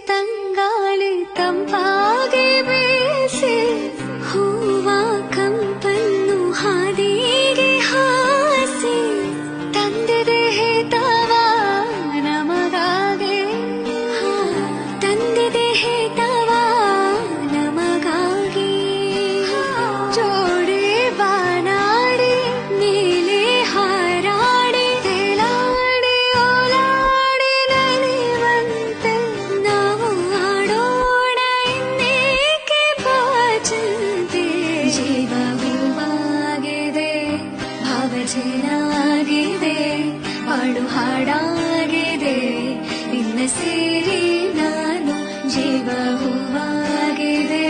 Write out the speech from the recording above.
ತಂಗಾಳಿ ತಂಪಾಗಿ ಬೀಸಿ ಹೂವ ಕಂಪನ್ನು ಹಾದಿಗೆ ಹಾಸಿ ತಂದಿದೆ ಹೇತವ ನಮಗಾಗಿ ತಂದಿದೆ ಹೇತವ ನಮಗಾಗಿ ಜೋಡಿ ಬಾನಾಡಿ ನೀಲಿ ಹಾರಾಡಿ ತೇಲಾಡಿ ಓಲಾಡಿ ನಲಿವಂತೆ ನಾವು ಆಡೋಣ ಇನ್ನೇಕೆ ಬಾಚಂತೆ ಜೀವ ಹೂವಾಗಿದೆ ಭಾವ ಚೆನ್ನಾಗಿದೆ ಹಾಡು ಹಾಡಾಗಿದೆ ನಿನ್ನ ಸೇರಿ ನಾನು ಜೀವ ಹೂವಾಗಿದೆ